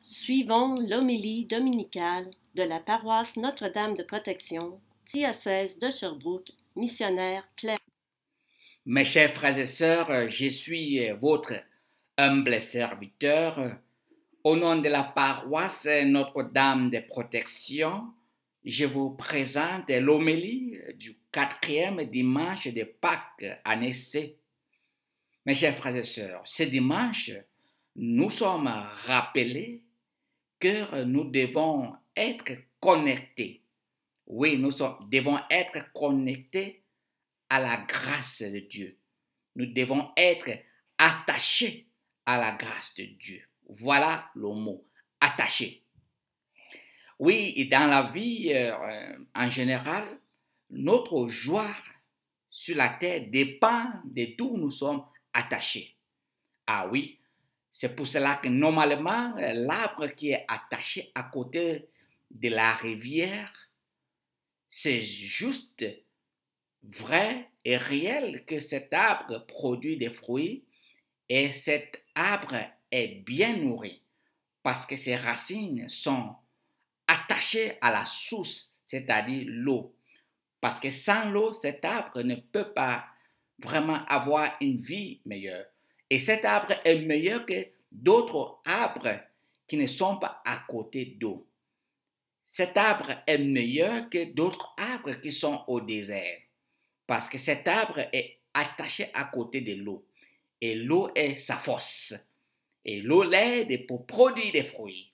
Suivons l'homélie dominicale de la paroisse Notre-Dame de Protection, diocèse de Sherbrooke, missionnaire Claire. Mes chers frères et sœurs, je suis votre humble serviteur. Au nom de la paroisse Notre-Dame de Protection, je vous présente l'homélie du 4e dimanche de Pâques, année C. Mes chers frères et sœurs, ce dimanche, nous sommes rappelés que nous devons être connectés. Oui, devons être connectés à la grâce de Dieu. Nous devons être attachés à la grâce de Dieu. Voilà le mot, attaché. Oui, et dans la vie en général, notre joie sur la terre dépend de d'où nous sommes attachés. Ah oui, c'est pour cela que normalement, l'arbre qui est attaché à côté de la rivière, c'est juste vrai et réel que cet arbre produit des fruits et cet arbre est bien nourri parce que ses racines sont attachées à la source, c'est-à-dire l'eau. Parce que sans l'eau, cet arbre ne peut pas vraiment avoir une vie meilleure. Et cet arbre est meilleur que d'autres arbres qui ne sont pas à côté d'eau. Cet arbre est meilleur que d'autres arbres qui sont au désert. Parce que cet arbre est attaché à côté de l'eau. Et l'eau est sa force. Et l'eau l'aide pour produire des fruits.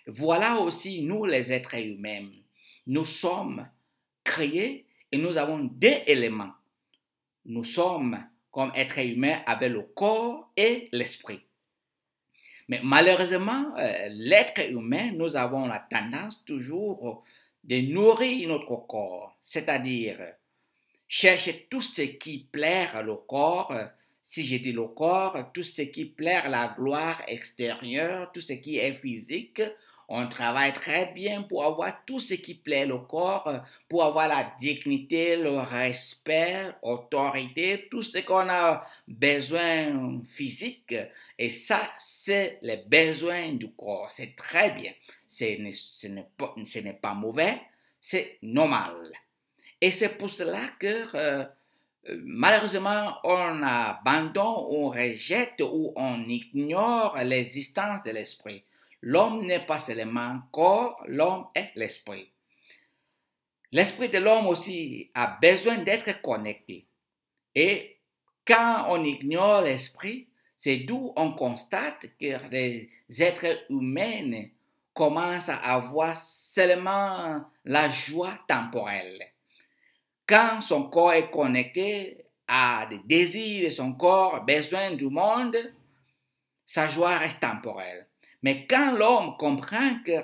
Voilà aussi nous les êtres humains. Nous sommes créés et nous avons deux éléments. Nous sommes comme êtres humains avec le corps et l'esprit. Mais malheureusement, l'être humain, nous avons la tendance toujours de nourrir notre corps, c'est-à-dire chercher tout ce qui plaire le corps. Si je dis le corps, tout ce qui plaire la gloire extérieure, tout ce qui est physique. On travaille très bien pour avoir tout ce qui plaît le corps, pour avoir la dignité, le respect, l'autorité, tout ce qu'on a besoin physique. Et ça, c'est les besoins du corps. C'est très bien. Ce n'est pas mauvais, c'est normal. Et c'est pour cela que malheureusement, on abandonne, on rejette ou on ignore l'existence de l'esprit. L'homme n'est pas seulement corps, l'homme est l'esprit. L'esprit de l'homme aussi a besoin d'être connecté. Et quand on ignore l'esprit, c'est d'où on constate que les êtres humains commencent à avoir seulement la joie temporelle. Quand son corps est connecté à des désirs de son corps, besoins du monde, sa joie reste temporelle. Mais quand l'homme comprend que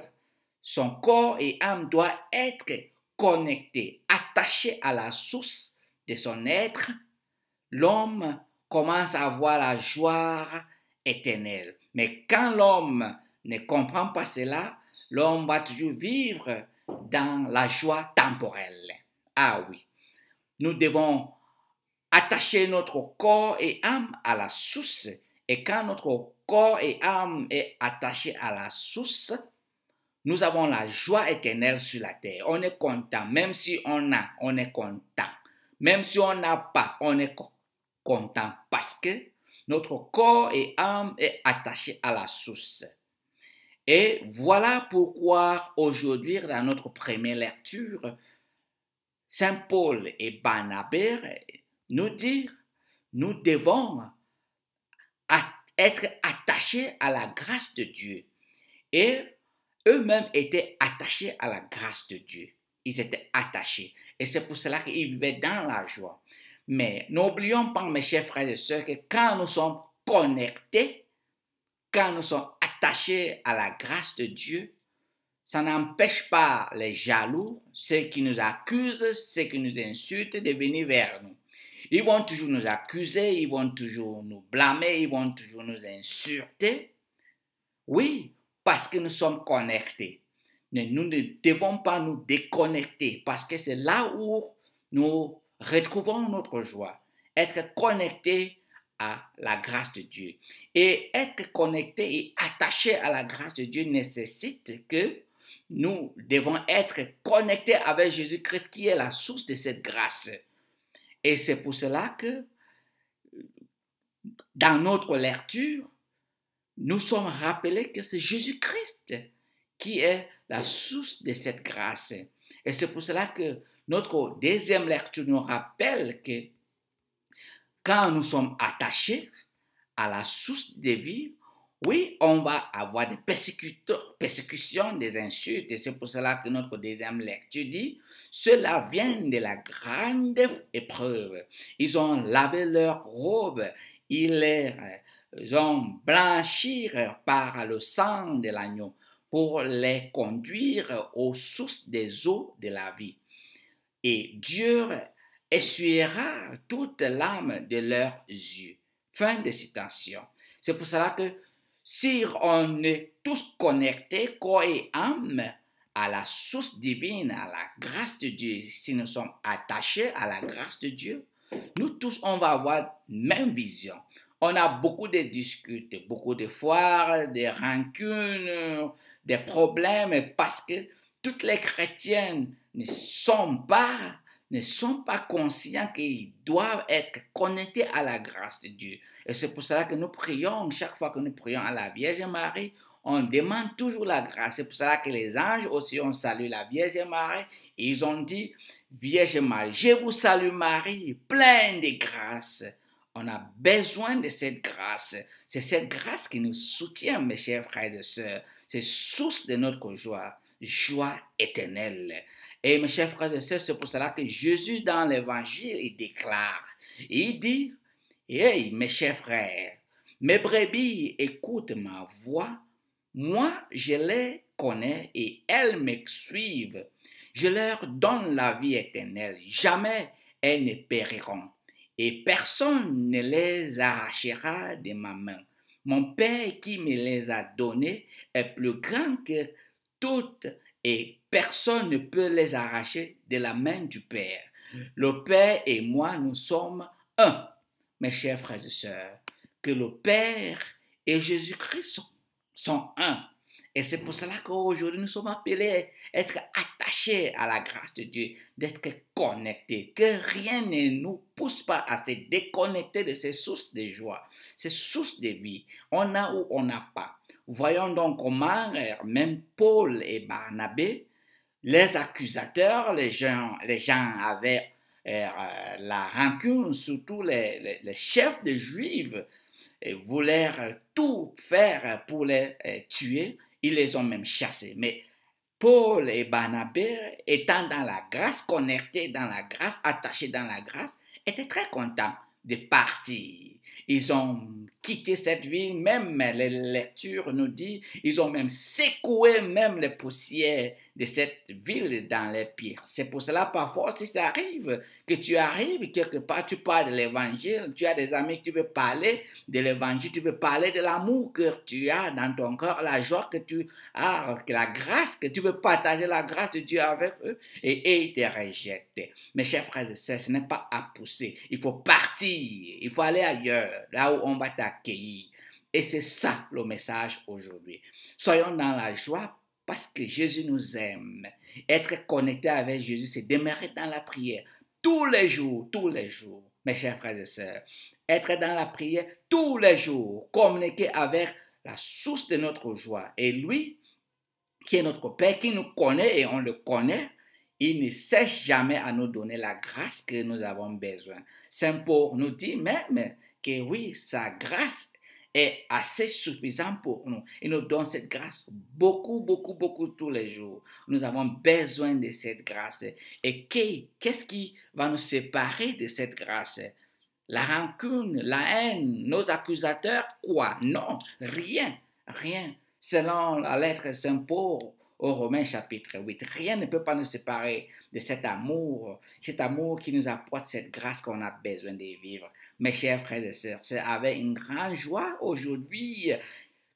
son corps et âme doivent être connectés, attachés à la source de son être, l'homme commence à avoir la joie éternelle. Mais quand l'homme ne comprend pas cela, l'homme va toujours vivre dans la joie temporelle. Ah oui. Nous devons attacher notre corps et âme à la source. Et quand notre corps et âme est attaché à la source, nous avons la joie éternelle sur la terre. On est content. Même si on a, on est content. Même si on n'a pas, on est content. Parce que notre corps et âme est attaché à la source. Et voilà pourquoi aujourd'hui, dans notre première lecture, Saint Paul et Barnabé nous disent, nous devons être attachés à la grâce de Dieu. Et eux-mêmes étaient attachés à la grâce de Dieu. Ils étaient attachés. Et c'est pour cela qu'ils vivaient dans la joie. Mais n'oublions pas, mes chers frères et sœurs, que quand nous sommes connectés, quand nous sommes attachés à la grâce de Dieu, ça n'empêche pas les jaloux, ceux qui nous accusent, ceux qui nous insultent, de venir vers nous. Ils vont toujours nous accuser, ils vont toujours nous blâmer, ils vont toujours nous insulter. Oui, parce que nous sommes connectés. Mais nous ne devons pas nous déconnecter parce que c'est là où nous retrouvons notre joie. Être connectés à la grâce de Dieu. Et être connecté et attaché à la grâce de Dieu nécessite que nous devons être connectés avec Jésus-Christ qui est la source de cette grâce. Et c'est pour cela que dans notre lecture, nous sommes rappelés que c'est Jésus-Christ qui est la source de cette grâce. Et c'est pour cela que notre deuxième lecture nous rappelle que quand nous sommes attachés à la source de vie, oui, on va avoir des persécutions, des insultes. Et c'est pour cela que notre deuxième lecture dit, cela vient de la grande épreuve. Ils ont lavé leurs robes, ils les ont blanchis par le sang de l'agneau pour les conduire aux sources des eaux de la vie. Et Dieu essuiera toute larme de leurs yeux. Fin de citation. C'est pour cela que si on est tous connectés, corps et âme, à la source divine, à la grâce de Dieu, si nous sommes attachés à la grâce de Dieu, nous tous, on va avoir la même vision. On a beaucoup de disputes, beaucoup de foires, des rancunes, des problèmes, parce que toutes les chrétiennes ne sont pas conscients qu'ils doivent être connectés à la grâce de Dieu. Et c'est pour cela que nous prions, chaque fois que nous prions à la Vierge Marie, on demande toujours la grâce. C'est pour cela que les anges aussi ont salué la Vierge Marie. Et ils ont dit, Vierge Marie, je vous salue Marie, pleine de grâce. On a besoin de cette grâce. C'est cette grâce qui nous soutient, mes chers frères et sœurs. C'est source de notre joie, joie éternelle. Et mes chers frères et sœurs, c'est pour cela que Jésus, dans l'évangile, il déclare, il dit, hey, mes chers frères, mes brebis écoutent ma voix, moi je les connais et elles me suivent. Je leur donne la vie éternelle, jamais elles ne périront. Et personne ne les arrachera de ma main. Mon Père qui me les a donnés est plus grand que toutes et personne ne peut les arracher de la main du Père. Le Père et moi, nous sommes un. Mes chers frères et sœurs, que le Père et Jésus-Christ sont un. Et c'est pour cela qu'aujourd'hui, nous sommes appelés à être attachés à la grâce de Dieu, d'être connectés, que rien ne nous pousse pas à se déconnecter de ces sources de joie, ces sources de vie. On a ou on n'a pas. Voyons donc comment même Paul et Barnabé, les accusateurs, les gens avaient la rancune, surtout les chefs des Juifs, voulaient tout faire pour les tuer. Ils les ont même chassés. Mais Paul et Barnabé, étant dans la grâce, connectés dans la grâce, attachés dans la grâce, étaient très contents de partir. Ils ont quitté cette ville, même les lectures nous disent, ils ont même secoué même les poussières de cette ville dans les pieds. C'est pour cela parfois, si ça arrive, que tu arrives quelque part, tu parles de l'évangile, tu as des amis que tu veux parler de l'évangile, tu veux parler de l'amour que tu as dans ton cœur, la joie que tu as, la grâce, que tu veux partager la grâce de Dieu avec eux, et ils te rejettent. Mes chers frères et sœurs, ce n'est pas à pousser, il faut partir, il faut aller ailleurs, là où on va t'accueillir. Et c'est ça le message aujourd'hui. Soyons dans la joie parce que Jésus nous aime. Être connecté avec Jésus, c'est demeurer dans la prière tous les jours, mes chers frères et sœurs. Être dans la prière tous les jours, communiquer avec la source de notre joie. Et lui, qui est notre Père, qui nous connaît et on le connaît, il ne cesse jamais à nous donner la grâce que nous avons besoin. Saint Paul nous dit même que oui, sa grâce est assez suffisante pour nous. Il nous donne cette grâce beaucoup tous les jours. Nous avons besoin de cette grâce. Et qu'est-ce qui va nous séparer de cette grâce? La rancune, la haine, nos accusateurs, quoi? Non, rien. Selon la lettre de Saint Paul aux Romains chapitre 8, rien ne peut pas nous séparer de cet amour qui nous apporte cette grâce qu'on a besoin de vivre. Mes chers frères et sœurs, c'est avec une grande joie aujourd'hui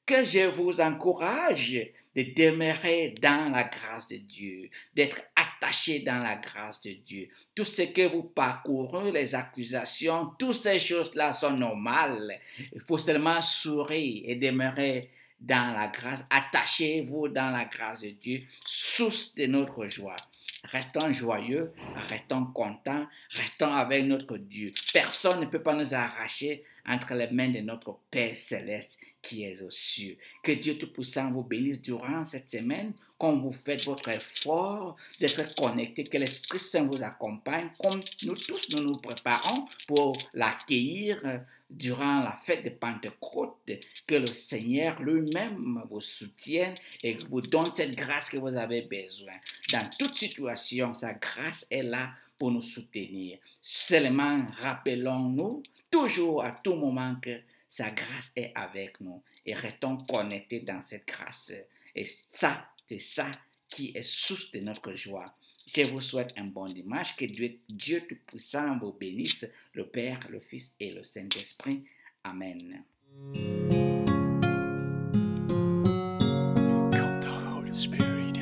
que je vous encourage de demeurer dans la grâce de Dieu, d'être attachés attachés dans la grâce de Dieu. Tout ce que vous parcourez, les accusations, toutes ces choses-là sont normales. Il faut seulement sourire et demeurer dans la grâce. Attachez-vous dans la grâce de Dieu, source de notre joie. Restons joyeux, restons contents, restons avec notre Dieu. Personne ne peut pas nous arracher entre les mains de notre Père Céleste qui est aux cieux. Que Dieu Tout-Puissant vous bénisse durant cette semaine, comme vous faites votre effort d'être connectés, que l'Esprit Saint vous accompagne, comme nous tous nous préparons pour l'accueillir durant la fête de Pentecôte, que le Seigneur lui-même vous soutienne et vous donne cette grâce que vous avez besoin. Dans toute situation, sa grâce est là pour nous soutenir. Seulement rappelons-nous toujours à tout moment que sa grâce est avec nous et restons connectés dans cette grâce. Et ça, c'est ça qui est source de notre joie. Je vous souhaite un bon dimanche. Que Dieu Tout-Puissant vous bénisse, le Père, le Fils et le Saint-Esprit. Amen. Come down, Holy Spirit.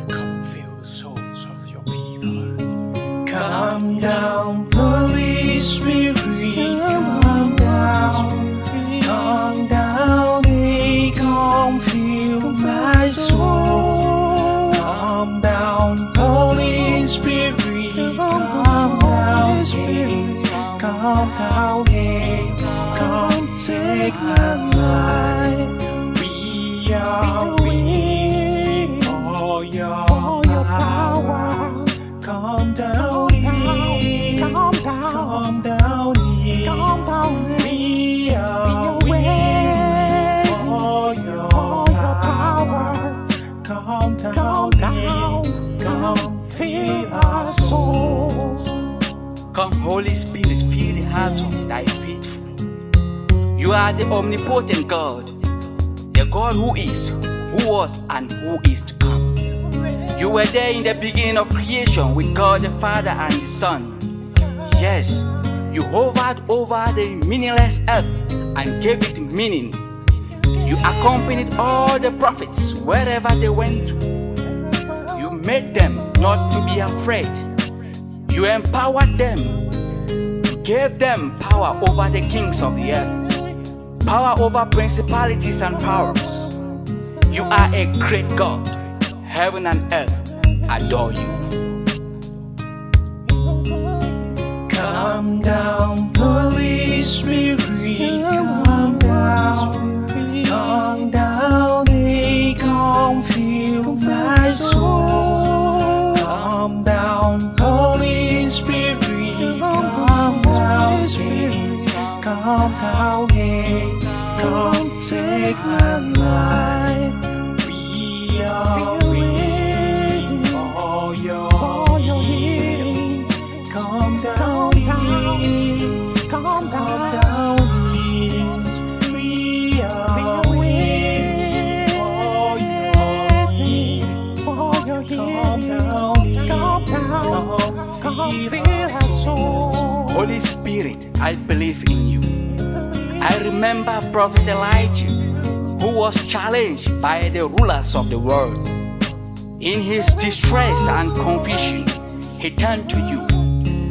Come fill the souls of your people. Come down, Holy Spirit. Come down, come down, come fill my soul. Come down, Holy Spirit. Come down, come down, come take my life. We are waiting for your power. Come down, come down, we are waiting for your power. Come down, come fill our souls. Come, Holy Spirit, fill the hearts of thy faithful. You are the omnipotent God, the God who is, who was, and who is to come. You were there in the beginning of creation with God the Father and the Son. Yes, you hovered over the meaningless earth and gave it meaning. You accompanied all the prophets wherever they went to. You made them not to be afraid. You empowered them, gave them power over the kings of the earth, power over principalities and powers. You are a great God. Heaven and earth adore you. Come down, Holy Spirit. Come down, come fill my soul. Come down, Holy Spirit. Come down, come take my life. We are waiting for your healing. Come down, come down, we are waiting for your healing. Come fill our souls. Holy Spirit, I believe in you. I remember Prophet Elijah, who was challenged by the rulers of the world. In his distress and confusion, he turned to you.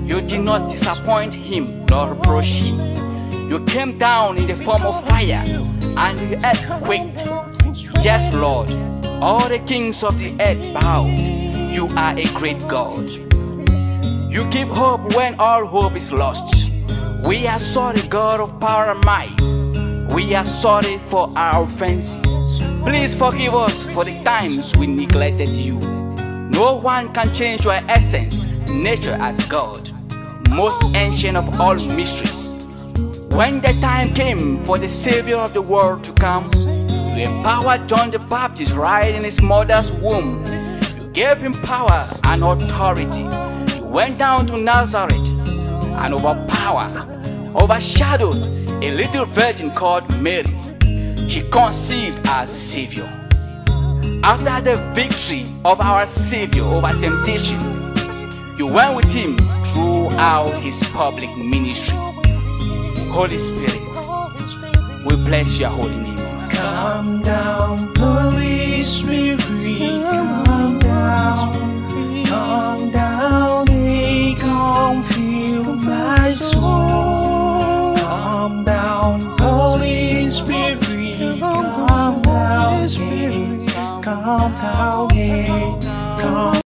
You did not disappoint him nor reproach him. You came down in the form of fire, and the earth quaked. Yes, Lord, all the kings of the earth bowed. You are a great God. You give hope when all hope is lost. We are sorry, God of power and might. We are sorry for our offenses. Please forgive us for the times we neglected you. No one can change your essence, nature as God, most ancient of all mysteries. When the time came for the Savior of the world to come, you empowered John the Baptist right in his mother's womb. You gave him power and authority. You went down to Nazareth and overshadowed a little virgin called Mary. She conceived as Savior. After the victory of our Savior over temptation, you went with him throughout his public ministry. Holy Spirit, we bless your holy name. Come down, Holy Spirit. Come down, compound, yeah.